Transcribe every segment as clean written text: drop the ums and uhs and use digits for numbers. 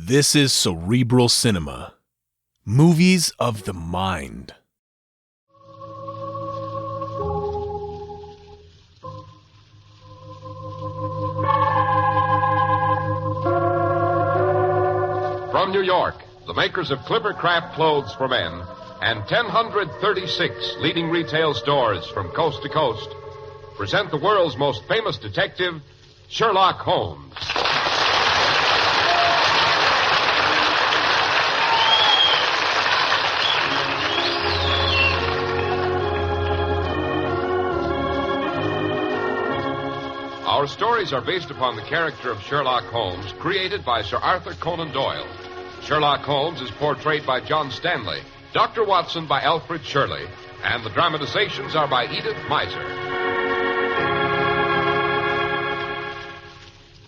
This is Cerebral Cinema. Movies of the mind. From New York, the makers of Clippercraft clothes for men and 1,036 leading retail stores from coast to coast present the world's most famous detective, Sherlock Holmes. Our stories are based upon the character of Sherlock Holmes, created by Sir Arthur Conan Doyle. Sherlock Holmes is portrayed by John Stanley, Dr. Watson by Alfred Shirley, and the dramatizations are by Edith Meiser.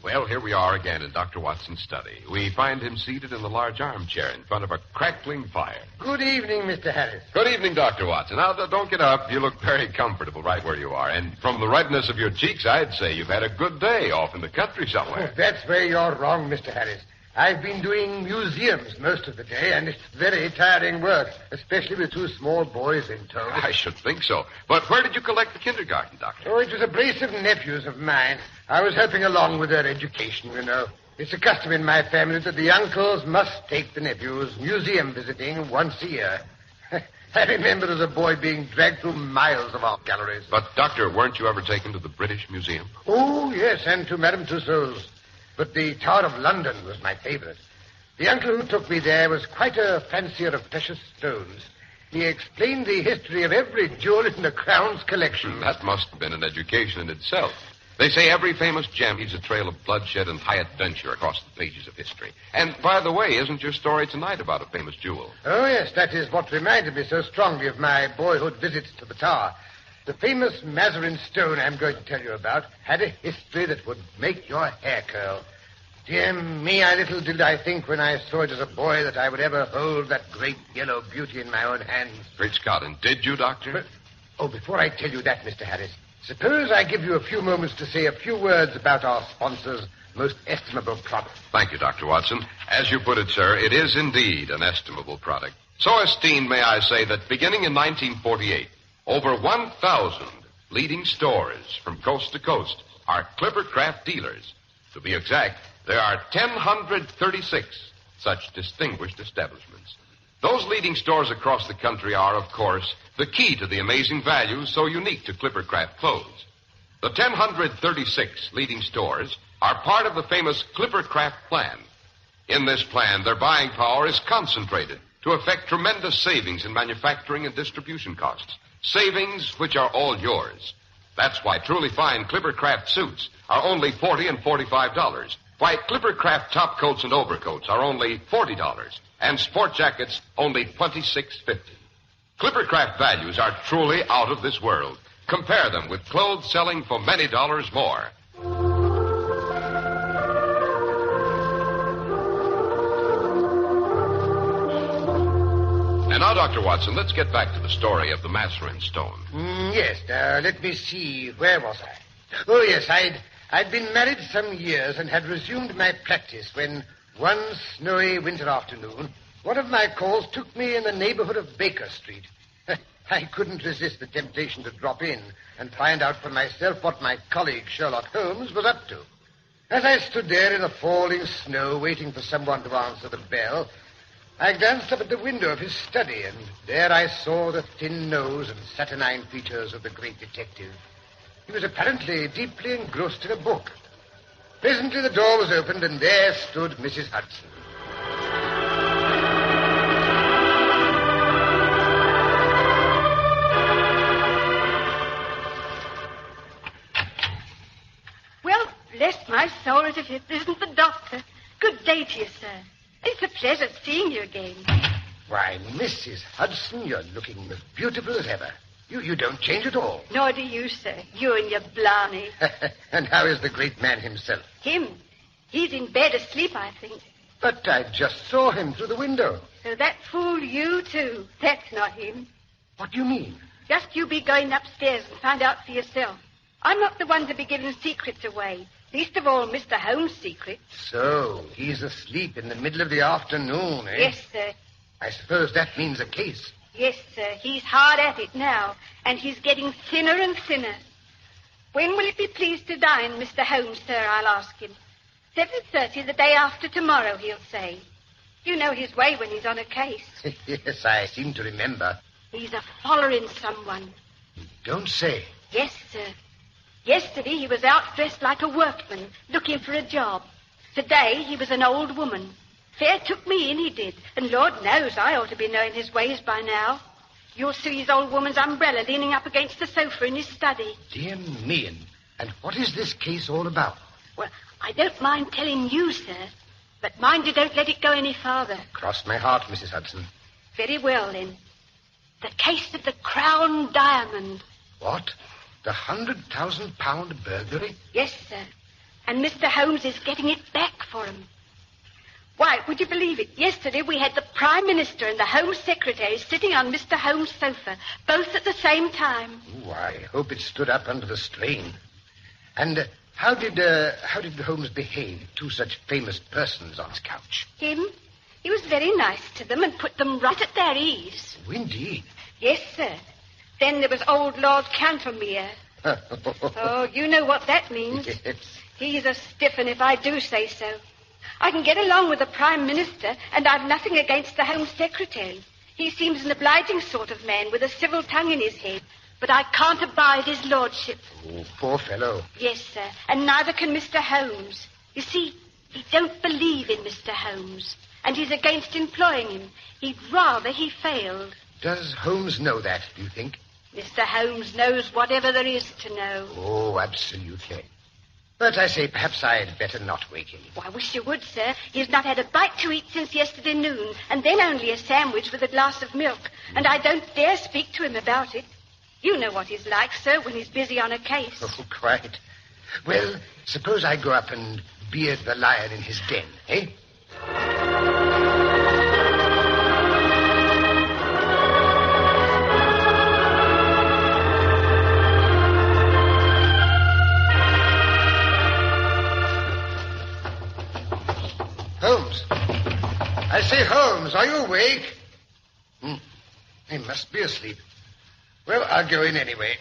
Well, here we are again in Dr. Watson's study. We find him seated in the large armchair in front of a crackling fire. Good evening, Mr. Harris. Good evening, Dr. Watson. Now, don't get up. You look very comfortable right where you are. And from the redness of your cheeks, I'd say you've had a good day off in the country somewhere. That's where you're wrong, Mr. Harris. I've been doing museums most of the day, and it's very tiring work, especially with two small boys in tow. I should think so. But where did you collect the kindergarten, Doctor? Oh, it was a brace of nephews of mine. I was helping along with their education, you know. It's a custom in my family that the uncles must take the nephews museum visiting once a year. I remember as a boy being dragged through miles of art galleries. But, Doctor, weren't you ever taken to the British Museum? Oh, yes, and to Madame Tussauds. But the Tower of London was my favorite. The uncle who took me there was quite a fancier of precious stones. He explained the history of every jewel in the Crown's collection. That must have been an education in itself. They say every famous gem leaves a trail of bloodshed and high adventure across the pages of history. And, by the way, isn't your story tonight about a famous jewel? Oh, yes, that is what reminded me so strongly of my boyhood visits to the Tower. The famous Mazarin stone I'm going to tell you about had a history that would make your hair curl. Dear me, I little did I think when I saw it as a boy that I would ever hold that great yellow beauty in my own hands. Great Scott, and did you, Doctor? Before I tell you that, Mr. Harris, suppose I give you a few moments to say a few words about our sponsor's most estimable product. Thank you, Dr. Watson. As you put it, sir, it is indeed an estimable product. So esteemed, may I say, that beginning in 1948, over 1,000 leading stores from coast to coast are Clippercraft dealers. To be exact, there are 1,036 such distinguished establishments. Those leading stores across the country are, of course, the key to the amazing values so unique to Clippercraft clothes. The 1,036 leading stores are part of the famous Clippercraft plan. In this plan, their buying power is concentrated to effect tremendous savings in manufacturing and distribution costs. Savings which are all yours. That's why truly fine Clippercraft suits are only $40 and $45. Why Clippercraft top coats and overcoats are only $40, and sport jackets only $26.50. Clippercraft values are truly out of this world. Compare them with clothes selling for many dollars more. And now, Dr. Watson, let's get back to the story of the Mazarin stone. Yes, let me see. Where was I? Oh, yes, I'd been married some years and had resumed my practice when one snowy winter afternoon, one of my calls took me in the neighborhood of Baker Street. I couldn't resist the temptation to drop in and find out for myself what my colleague Sherlock Holmes was up to. As I stood there in the falling snow waiting for someone to answer the bell, I glanced up at the window of his study, and there I saw the thin nose and saturnine features of the great detective. He was apparently deeply engrossed in a book. Presently the door was opened, and there stood Mrs. Hudson. Well, bless my soul, as if it isn't the doctor. Good day to you, sir. It's a pleasure seeing you again. Why, Mrs. Hudson, you're looking as beautiful as ever. You don't change at all. Nor do you, sir. You and your blarney. And how is the great man himself? Him? He's in bed asleep, I think. But I just saw him through the window. So that fooled you, too. That's not him. What do you mean? Just you be going upstairs and find out for yourself. I'm not the one to be giving secrets away. Least of all Mr. Holmes' secrets. So, he's asleep in the middle of the afternoon, eh? Yes, sir. I suppose that means a case. Yes, sir. He's hard at it now, and he's getting thinner and thinner. When will it be pleased to dine, Mr. Holmes, sir, I'll ask him. 7:30 the day after tomorrow, he'll say. You know his way when he's on a case. Yes, I seem to remember. He's a following someone. Don't say. Yes, sir. Yesterday he was out dressed like a workman, looking for a job. Today he was an old woman. Fair took me in, he did. And Lord knows I ought to be knowing his ways by now. You'll see his old woman's umbrella leaning up against the sofa in his study. Dear me, and what is this case all about? Well, I don't mind telling you, sir. But mind you don't let it go any farther. Cross my heart, Mrs. Hudson. Very well, then. The case of the Crown Diamond. What? The £100,000 burglary? Yes, sir. And Mr. Holmes is getting it back for him. Why, would you believe it? Yesterday we had the Prime Minister and the Home Secretary sitting on Mr. Holmes' sofa, both at the same time. Oh, I hope it stood up under the strain. And how did Holmes behave to such famous persons on his couch? Him? He was very nice to them and put them right at their ease. Oh, indeed. Yes, sir. Then there was old Lord Cantlemere. Oh, you know what that means. Yes. He's a stiff'un, if I do say so. I can get along with the Prime Minister, and I've nothing against the Home Secretary. He seems an obliging sort of man with a civil tongue in his head. But I can't abide his lordship. Oh, poor fellow. Yes, sir, and neither can Mr. Holmes. You see, he don't believe in Mr. Holmes, and he's against employing him. He'd rather he failed. Does Holmes know that, do you think? Mr. Holmes knows whatever there is to know. Oh, absolutely. But I say, perhaps I'd better not wake him. Oh, I wish you would, sir. He's not had a bite to eat since yesterday noon, and then only a sandwich with a glass of milk, and I don't dare speak to him about it. You know what he's like, sir, when he's busy on a case. Oh, quite. Well, suppose I go up and beard the lion in his den, eh? Holmes. I say, Holmes, are you awake? He must be asleep. Well, I'll go in anyway.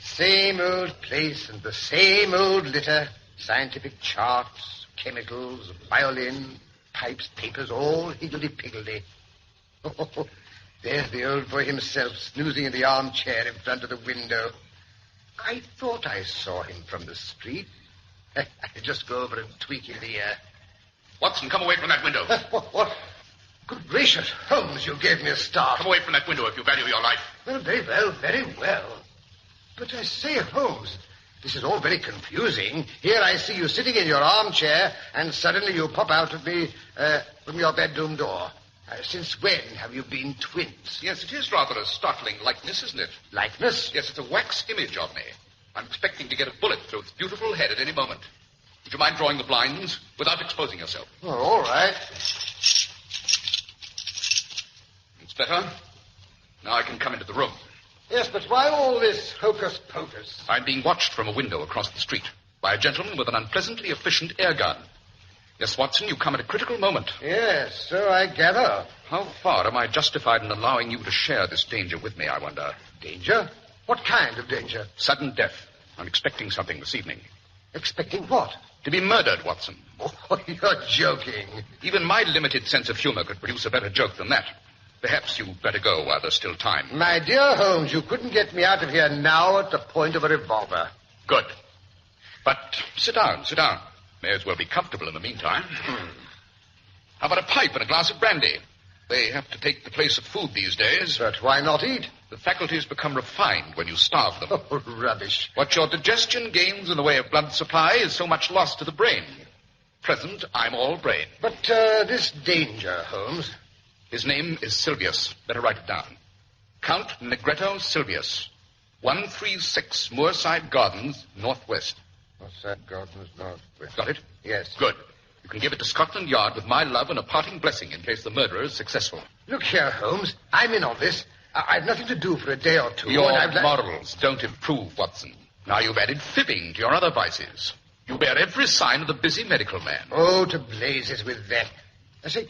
Same old place and the same old litter. Scientific charts, chemicals, violin, pipes, papers, all higgledy-piggledy. Oh, there's the old boy himself snoozing in the armchair in front of the window. I thought I saw him from the street. I'll just go over and tweak in the ear. Watson, come away from that window. What? Good gracious, Holmes, you gave me a start. Come away from that window if you value your life. Well, very well, very well. But I say, Holmes, this is all very confusing. Here I see you sitting in your armchair, and suddenly you pop out of me from your bedroom door. Since when have you been twins? Yes, it is rather a startling likeness, isn't it? Likeness? Yes, it's a wax image of me. I'm expecting to get a bullet through its beautiful head at any moment. Would you mind drawing the blinds without exposing yourself? Oh, all right. It's better. Now I can come into the room. Yes, but why all this hocus-pocus? I'm being watched from a window across the street by a gentleman with an unpleasantly efficient air gun. Yes, Watson, you come at a critical moment. Yes, so I gather. How far am I justified in allowing you to share this danger with me, I wonder? Danger? What kind of danger? Sudden death. I'm expecting something this evening. Expecting what? To be murdered, Watson. Oh, you're joking. Even my limited sense of humor could produce a better joke than that. Perhaps you'd better go while there's still time. My dear Holmes, you couldn't get me out of here now at the point of a revolver. Good. But sit down. May as well be comfortable in the meantime. How about a pipe and a glass of brandy? They have to take the place of food these days. But why not eat? The faculties become refined when you starve them. Oh, rubbish. What your digestion gains in the way of blood supply is so much lost to the brain. Present, I'm all brain. But this danger, Holmes... His name is Silvius. Better write it down. Count Negretto Silvius. 136 Moorside Gardens, Northwest. Moorside Gardens, Northwest. Got it? Yes. Good. You can give it to Scotland Yard with my love and a parting blessing in case the murderer is successful. Look here, Holmes. I'm in on this. I've nothing to do for a day or two. Your and morals don't improve, Watson. Now you've added fibbing to your other vices. You bear every sign of the busy medical man. Oh, to blazes with that. I say,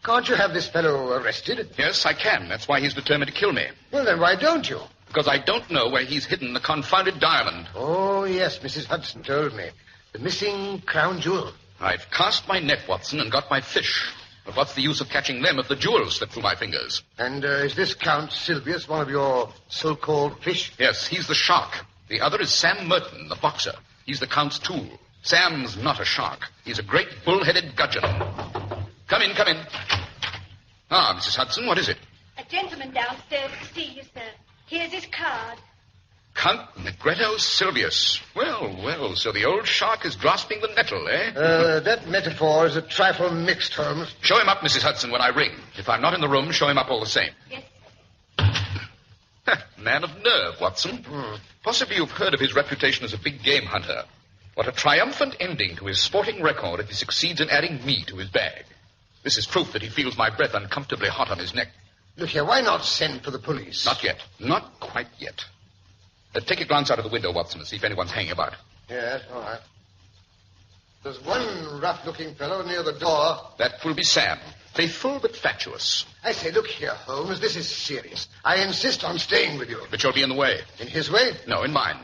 can't you have this fellow arrested? Yes, I can. That's why he's determined to kill me. Well, then why don't you? Because I don't know where he's hidden the confounded diamond. Oh, yes, Mrs. Hudson told me. The missing crown jewel. I've cast my net, Watson, and got my fish. But what's the use of catching them if the jewels slip through my fingers? And is this Count Sylvius one of your so-called fish? Yes, he's the shark. The other is Sam Merton, the boxer. He's the Count's tool. Sam's not a shark. He's a great bull-headed gudgeon. Come in, come in. Ah, Mrs. Hudson, what is it? A gentleman downstairs to see you, sir. Here's his card. Count Negretto Sylvius. Well, so the old shark is grasping the nettle, eh? That metaphor is a trifle mixed, Holmes. Show him up, Mrs. Hudson, when I ring. If I'm not in the room, show him up all the same. Yes. Man of nerve, Watson. Possibly you've heard of his reputation as a big game hunter. What a triumphant ending to his sporting record if he succeeds in adding me to his bag. This is proof that he feels my breath uncomfortably hot on his neck. Look here, why not send for the police? Not yet. Not quite yet. Take a glance out of the window, Watson, and see if anyone's hanging about. Yes, all right. There's one rough-looking fellow near the door. That will be Sam. Faithful but fatuous. I say, look here, Holmes, this is serious. I insist on staying with you. But you'll be in the way. In his way? No, in mine.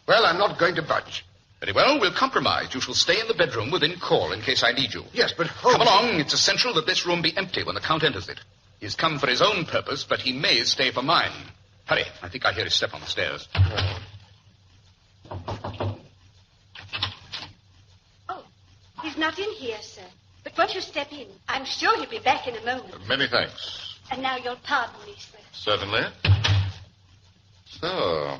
Well, I'm not going to budge. Very well, we'll compromise. You shall stay in the bedroom within call in case I need you. Yes, but Holmes... Come along. It's essential that this room be empty when the Count enters it. He's come for his own purpose, but he may stay for mine. Hurry. I think I hear his step on the stairs. Oh, he's not in here, sir. But won't you step in? I'm sure he'll be back in a moment. Many thanks. And now you'll pardon me, sir. Certainly. So,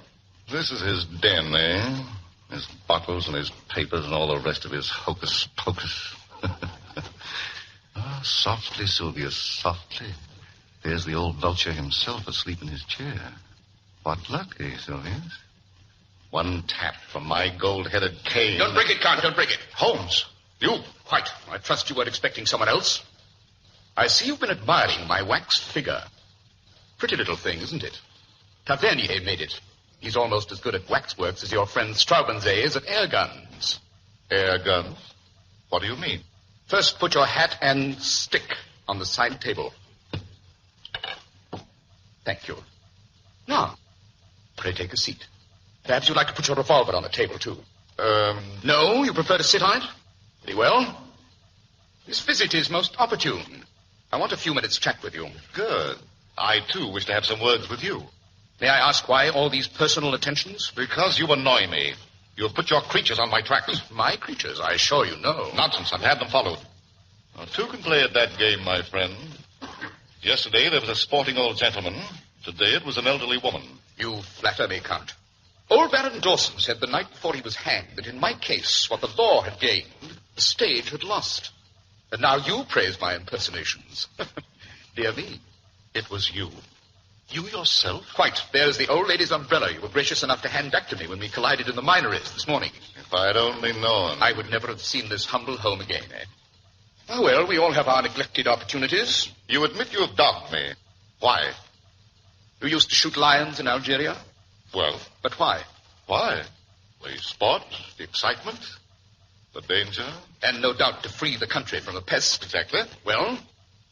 this is his den, eh? His bottles and his papers and all the rest of his hocus pocus. Oh, softly, Sylvia, softly. There's the old vulture himself asleep in his chair. What luck, eh, Sylvia? One tap from my gold-headed cane. Don't break it, Count. Don't break it. Holmes, you. Quite. I trust you weren't expecting someone else. I see you've been admiring my waxed figure. Pretty little thing, isn't it? Tavernier made it. He's almost as good at waxworks as your friend Straubenzee is at air guns. Air guns? What do you mean? First, put your hat and stick on the side table. Thank you. Now, pray take a seat. Perhaps you'd like to put your revolver on the table, too. No, you prefer to sit on it? Very well. This visit is most opportune. I want a few minutes' chat with you. Good. I, too, wish to have some words with you. May I ask why all these personal attentions? Because you annoy me. You have put your creatures on my tracks. My creatures, I assure you, no. Nonsense. I've had them followed. Now, two can play at that game, my friend. Yesterday there was a sporting old gentleman. Today it was an elderly woman. You flatter me, Count. Old Baron Dawson said the night before he was hanged that in my case, what the law had gained, the stage had lost. And now you praise my impersonations. Dear me. It was you. You yourself? Quite. There's the old lady's umbrella you were gracious enough to hand back to me when we collided in the Minories this morning. If I'd only known. I would never have seen this humble home again, eh? Oh, well, we all have our neglected opportunities. You admit you have dogged me. Why? You used to shoot lions in Algeria? Well. But why? Why? The sport, the excitement, the danger. And no doubt to free the country from a pest. Exactly. Well,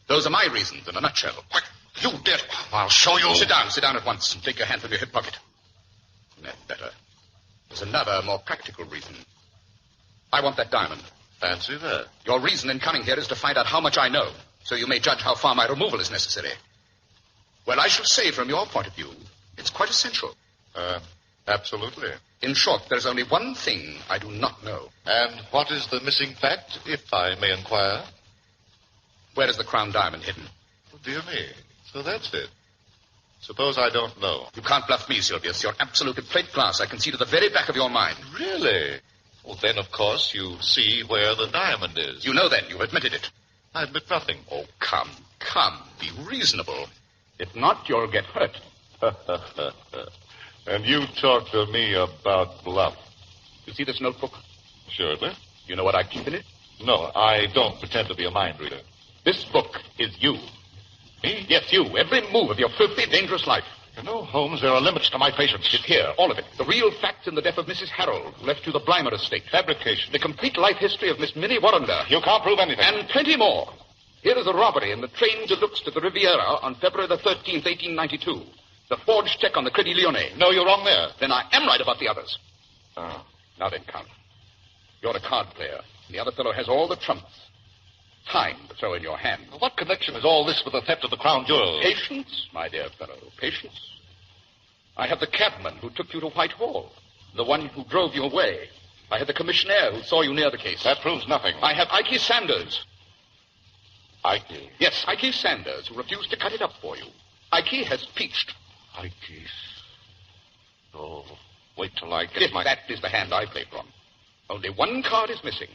those are my reasons in a nutshell. Quick, you dare. I'll show you. Sit down at once and take your hand from your hip pocket. That's better. There's another, more practical reason. I want that diamond. Fancy that. Your reason in coming here is to find out how much I know, so you may judge how far my removal is necessary. Well, I shall say from your point of view, it's quite essential. Absolutely. In short, there's only one thing I do not know. And what is the missing fact, if I may inquire? Where is the crown diamond hidden? Oh, dear me. So that's it. Suppose I don't know. You can't bluff me, Sylvius. You're absolute plate glass. I can see to the very back of your mind. Really? Well, then, of course, you see where the diamond is. You know then. You've admitted it. I admit nothing. Oh, come. Be reasonable. If not, you'll get hurt. And you talk to me about bluff. You see this notebook? Surely. You know what I keep in it? No, I don't pretend to be a mind reader. This book is you. Me? Yes, you. Every move of your filthy, dangerous life. You know, Holmes, there are limits to my patience. It's here, all of it. The real facts in the death of Mrs. Harold, who left you the Blymer estate. Fabrication. The complete life history of Miss Minnie Warrender. You can't prove anything. And plenty more. Here is a robbery in the train de luxe to the Riviera on February the 13th, 1892. The forged check on the Credit Lyonnais. No, you're wrong there. Then I am right about the others. Oh. Now then, Count. You're a card player. The other fellow has all the trumps. Time to throw in your hand. What connection is all this with the theft of the crown jewels? Patience, my dear fellow, patience. I have the cabman who took you to Whitehall, the one who drove you away. I have the commissionaire who saw you near the case. That proves nothing. I have Ike Sanders. Ike? Yes, Ike Sanders, who refused to cut it up for you. Ike has peached. Ike. Oh, wait till I get If that is the hand I play from. Only one card is missing.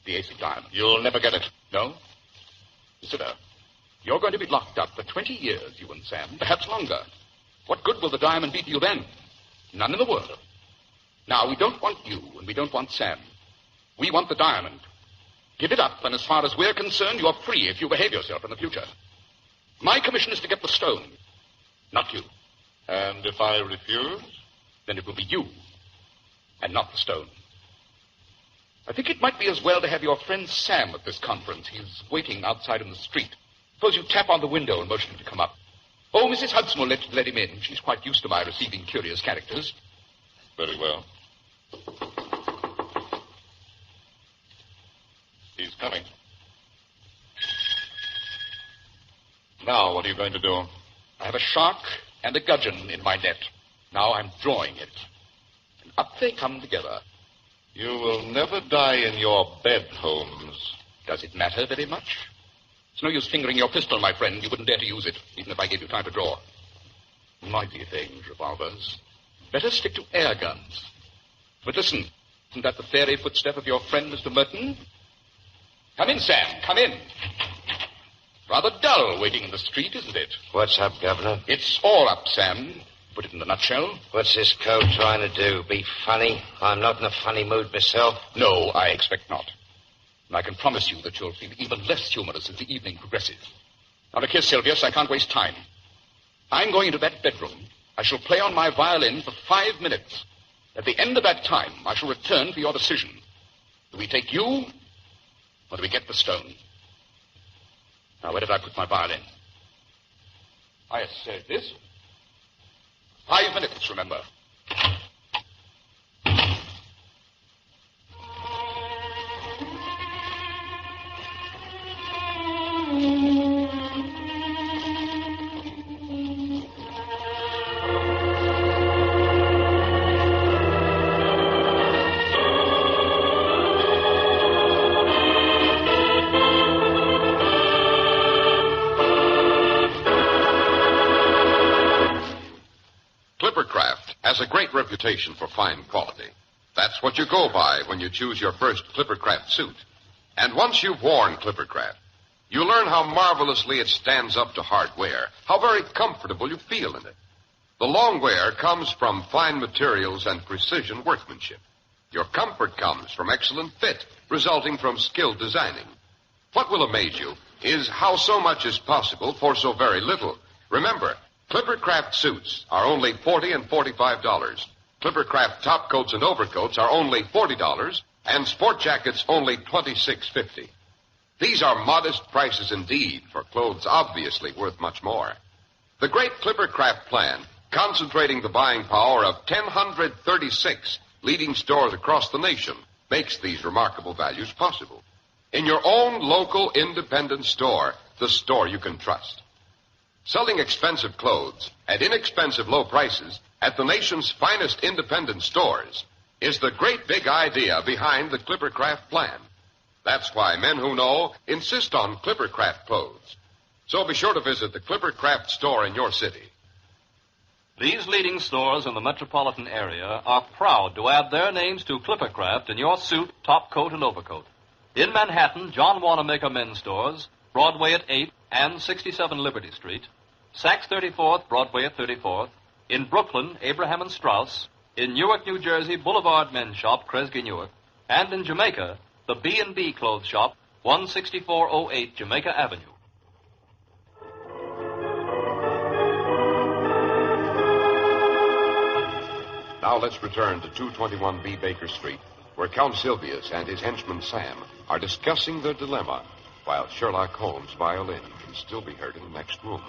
The ace of diamonds. You'll never get it. No? Consider. You're going to be locked up for 20 years, you and Sam, perhaps longer. What good will the diamond be to you then? None in the world. Now, we don't want you, and we don't want Sam. We want the diamond. Give it up, and as far as we're concerned, you're free if you behave yourself in the future. My commission is to get the stone, not you. And if I refuse? Then it will be you, and not the stone. I think it might be as well to have your friend Sam at this conference. He's waiting outside in the street. Suppose you tap on the window and motion him to come up. Oh, Mrs. Hudson will let him in. She's quite used to my receiving curious characters. Very well. He's coming. Now, what are you going to do? I have a shark and a gudgeon in my net. Now I'm drawing it. And up they come together. You will never die in your bed, Holmes. Does it matter very much? It's no use fingering your pistol, my friend. You wouldn't dare to use it, even if I gave you time to draw. Mighty things, revolvers. Better stick to air guns. But listen, isn't that the fairy footstep of your friend, Mr. Merton? Come in, Sam, come in. Rather dull waiting in the street, isn't it? What's up, Governor? It's all up, Sam. Put it in a nutshell. What's this code trying to do? Be funny? I'm not in a funny mood myself. No, I expect not. And I can promise you that you'll feel even less humorous as the evening progresses. Now, look here, Sylvia, I can't waste time. I'm going into that bedroom. I shall play on my violin for 5 minutes. At the end of that time, I shall return for your decision. Do we take you, or do we get the stone? Now, where did I put my violin? I said this. 5 minutes, remember. Clippercraft has a great reputation for fine quality. That's what you go by when you choose your first Clippercraft suit. And once you've worn Clippercraft, you learn how marvelously it stands up to hard wear, how very comfortable you feel in it. The long wear comes from fine materials and precision workmanship. Your comfort comes from excellent fit, resulting from skilled designing. What will amaze you is how so much is possible for so very little. Remember, Clippercraft suits are only $40 and $45. Clippercraft top coats and overcoats are only $40, and sport jackets only $26.50. These are modest prices indeed for clothes obviously worth much more. The great Clippercraft plan, concentrating the buying power of 1,036 leading stores across the nation, makes these remarkable values possible. In your own local independent store, the store you can trust. Selling expensive clothes at inexpensive low prices at the nation's finest independent stores is the great big idea behind the Clippercraft plan. That's why men who know insist on Clippercraft clothes. So be sure to visit the Clippercraft store in your city. These leading stores in the metropolitan area are proud to add their names to Clippercraft in your suit, top coat, and overcoat. In Manhattan, John Wanamaker Men's Stores, Broadway at 8th and 67 Liberty Street. Saks 34th, Broadway at 34th. In Brooklyn, Abraham and Strauss. In Newark, New Jersey, Boulevard Men's Shop, Kresge Newark. And in Jamaica, the B&B Clothes Shop, 16408 Jamaica Avenue. Now let's return to 221B Baker Street, where Count Sylvius and his henchman Sam are discussing their dilemma, while Sherlock Holmes' violin can still be heard in the next room.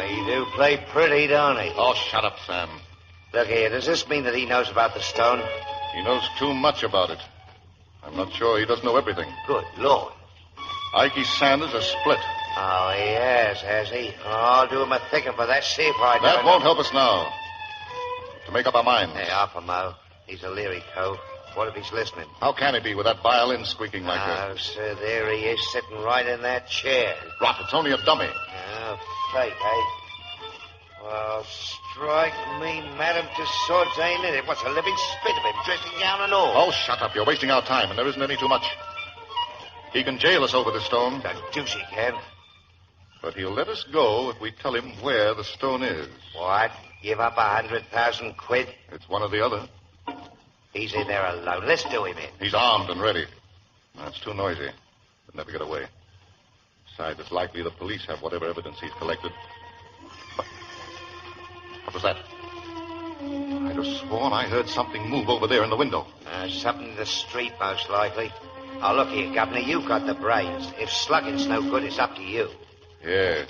He do play pretty, don't he? Oh, shut up, Sam. Look here, does this mean that he knows about the stone? He knows too much about it. I'm not sure he doesn't know everything. Good Lord. Ikey Sanders is split. Oh, he has he? Oh, I'll do him a thickin' for that. See if I do. That won't help us now. To make up our minds. Hey, off him, Mo. He's a leery cove. What if he's listening? How can he be with that violin squeaking like that? Oh, sir, there he is, sitting right in that chair. Rot, it's only a dummy. Oh, fake, eh? Well, strike me, madam, to swords ain't in it. What's a living spit of him, dressing gown and all? Oh, shut up. You're wasting our time, and there isn't any too much. He can jail us over the stone. The deuce he can. But he'll let us go if we tell him where the stone is. What? Give up 100,000 quid? It's one or the other. He's in there alone. Let's do him in. He's armed and ready. That's too noisy. He'll never get away. Besides, it's likely the police have whatever evidence he's collected. What was that? I'd have sworn I heard something move over there in the window. Something in the street, most likely. Oh, look here, Governor, you've got the brains. If slugging's no good, it's up to you. Yes,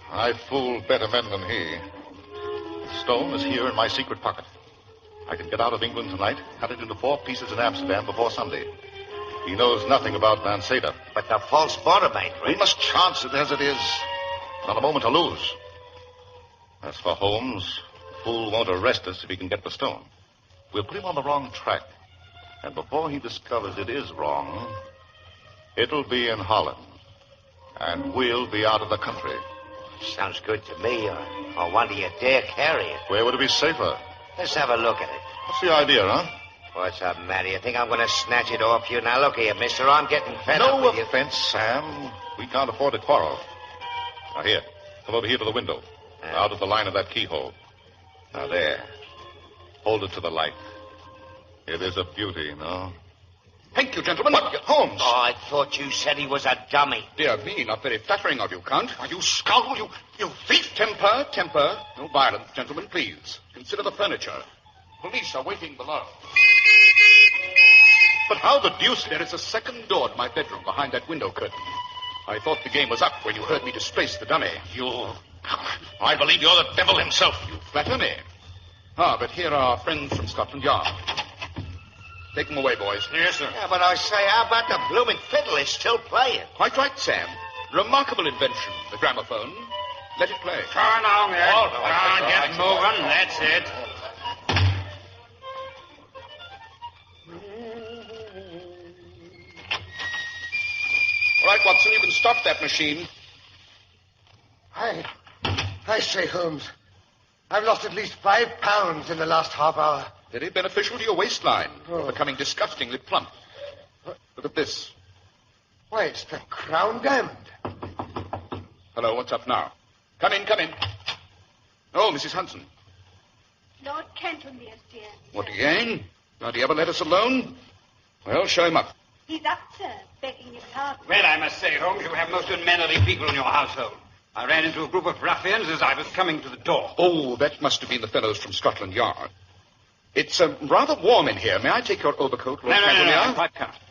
I fooled better men than he. The stone is here in my secret pocket. I can get out of England tonight, cut it into 4 pieces in Amsterdam before Sunday. He knows nothing about Van Seda. But the false bottom ain't We rich. must chance it as it is. Not a moment to lose. As for Holmes, the fool won't arrest us if he can get the stone. We'll put him on the wrong track. And before he discovers it is wrong, it'll be in Holland. And we'll be out of the country. Sounds good to me. I wonder you dare carry it. Where would it be safer? Let's have a look at it. What's the idea, huh? What's up, Matty? You think I'm going to snatch it off you? Now, look here, mister. I'm getting fed up No with you. offense, Sam. We can't afford to quarrel. Now, here. Come over here to the window. Out of the line of that keyhole. Now, there. Hold it to the light. It is a beauty, no? Thank you, gentlemen. What? Holmes! Oh, I thought you said he was a dummy. Dear me, not very flattering of you, Count. You scoundrel, you thief. Temper. No violence, gentlemen, please. Consider the furniture. Police are waiting below. But how the deuce... There is a second door to my bedroom behind that window curtain. I thought the game was up when you heard me displace the dummy. I believe you're the devil himself. You flatter me. Ah, but here are friends from Scotland Yard. Take them away, boys. Yes, sir. Yeah, but I say, how about the blooming fiddle? It's still playing. Quite right, Sam. Remarkable invention, the gramophone. Let it play. Turn on there. All right. Get moving. That's it. All right, Watson, you can stop that machine. I say, Holmes, I've lost at least 5 pounds in the last half hour. Very beneficial to your waistline. Oh. You're becoming disgustingly plump. Look at this. Why, it's the Crown Diamond. Hello, what's up now? Come in. Oh, Mrs. Hudson. Lord Cantlemere, dear. What again? Don't he ever let us alone? Well, show him up. He's up, sir, begging your pardon. Well, I must say, Holmes, you have most unmannerly people in your household. I ran into a group of ruffians as I was coming to the door. Oh, that must have been the fellows from Scotland Yard. It's rather warm in here. May I take your overcoat, Lord No, Cantlemere?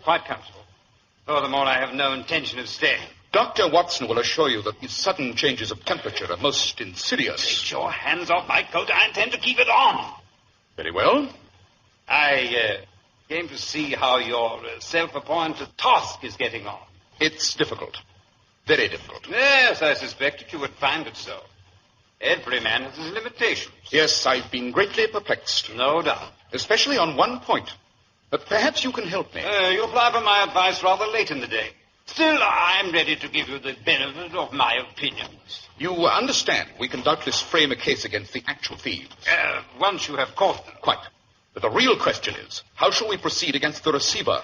quite comfortable. Furthermore, I have no intention of staying. Dr. Watson will assure you that these sudden changes of temperature are most insidious. Get your hands off my coat. I intend to keep it on. Very well. I came to see how your self-appointed task is getting on. It's difficult. Very difficult. Yes, I suspected you would find it so. Every man has his limitations. Yes, I've been greatly perplexed. No doubt. Especially on one point. But perhaps you can help me. You apply for my advice rather late in the day. Still, I'm ready to give you the benefit of my opinions. You understand, we can doubtless frame a case against the actual thieves. Once you have caught them. Quite. But the real question is, how shall we proceed against the receiver?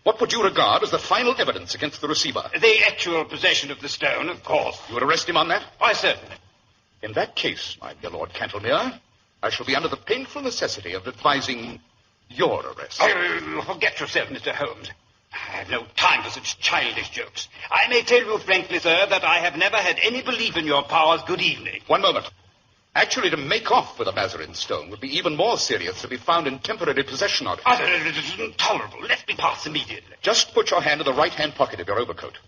What would you regard as the final evidence against the receiver? The actual possession of the stone, of course. You would arrest him on that? Why, certainly. In that case, my dear Lord Cantlemere, I shall be under the painful necessity of advising your arrest. Oh, you forget yourself, Mr. Holmes. I have no time for such childish jokes. I may tell you frankly, sir, that I have never had any belief in your powers. Good evening. One moment. Actually, to make off with a Mazarin stone would be even more serious to be found in temporary possession of it. It is intolerable. Let me pass immediately. Just put your hand in the right-hand pocket of your overcoat.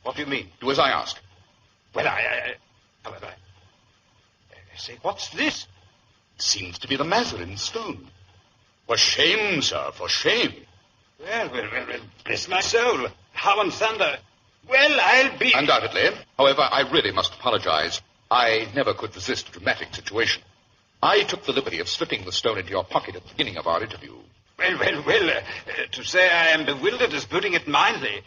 What do you mean? Do as I ask. Well, however, say, what's this? It seems to be the Mazarin stone. For shame, sir, for shame. Well, bless my soul. How in thunder. Well, I'll be... Undoubtedly. However, I really must apologize. I never could resist a dramatic situation. I took the liberty of slipping the stone into your pocket at the beginning of our interview. Well, to say I am bewildered is putting it mildly.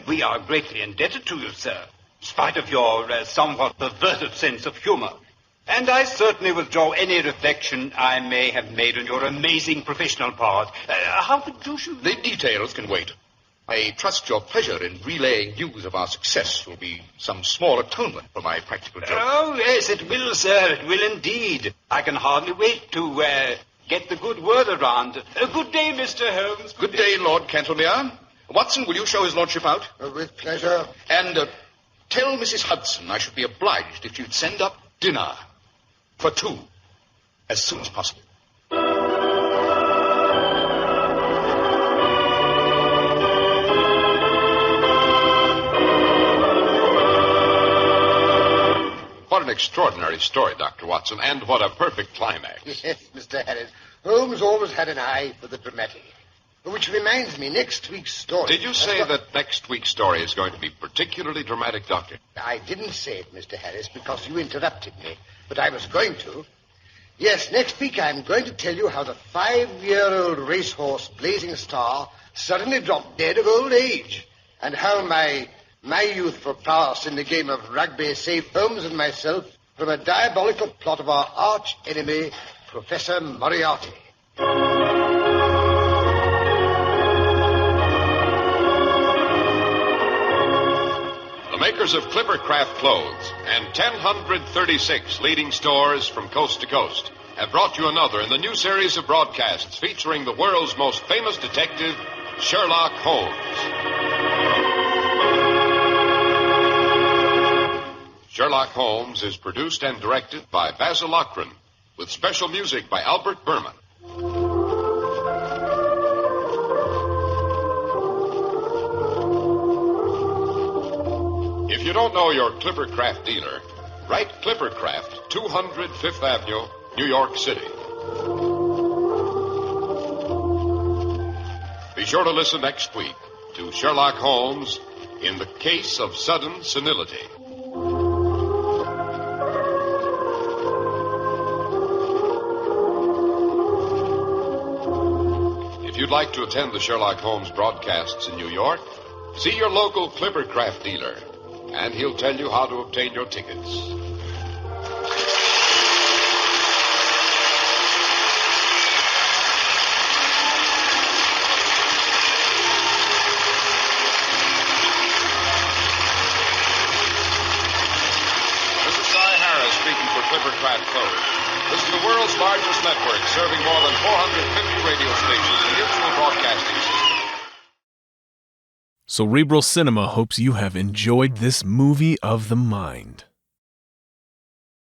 We are greatly indebted to you, sir, in spite of your somewhat perverted sense of humor. And I certainly withdraw any reflection I may have made on your amazing professional powers. How did you shoot? The details can wait. I trust your pleasure in relaying news of our success will be some small atonement for my practical joke. Oh, yes, it will, sir. It will indeed. I can hardly wait to get the good word around. Good day, Mr. Holmes. Good day, Lord Cantlemere. Watson, will you show his lordship out? With pleasure. And tell Mrs. Hudson I should be obliged if you'd send up dinner for two as soon as possible. What an extraordinary story, Dr. Watson, and what a perfect climax. Yes, Mr. Harris. Holmes always had an eye for the dramatic. Which reminds me, next week's story... Did you say that next week's story is going to be particularly dramatic, Doctor? I didn't say it, Mr. Harris, because you interrupted me, but I was going to. Yes, next week I'm going to tell you how the 5-year-old racehorse Blazing Star suddenly dropped dead of old age, and how my youthful prowess in the game of rugby saved Holmes and myself from a diabolical plot of our arch-enemy, Professor Moriarty. The makers of Clippercraft clothes and 1,036 leading stores from coast to coast have brought you another in the new series of broadcasts featuring the world's most famous detective, Sherlock Holmes. Sherlock Holmes is produced and directed by Basil Lockran, with special music by Albert Berman. If you don't know your Clippercraft dealer, write Clippercraft, 200 Fifth Avenue, New York City. Be sure to listen next week to Sherlock Holmes in the Case of Sudden Senility. If you'd like to attend the Sherlock Holmes broadcasts in New York, see your local Clippercraft dealer, and he'll tell you how to obtain your tickets. Speaking for Clippercraft Clothes. This is the world's largest network, serving more than 450 radio stations and mutual broadcasting systems. Cerebral Cinema hopes you have enjoyed this movie of the mind.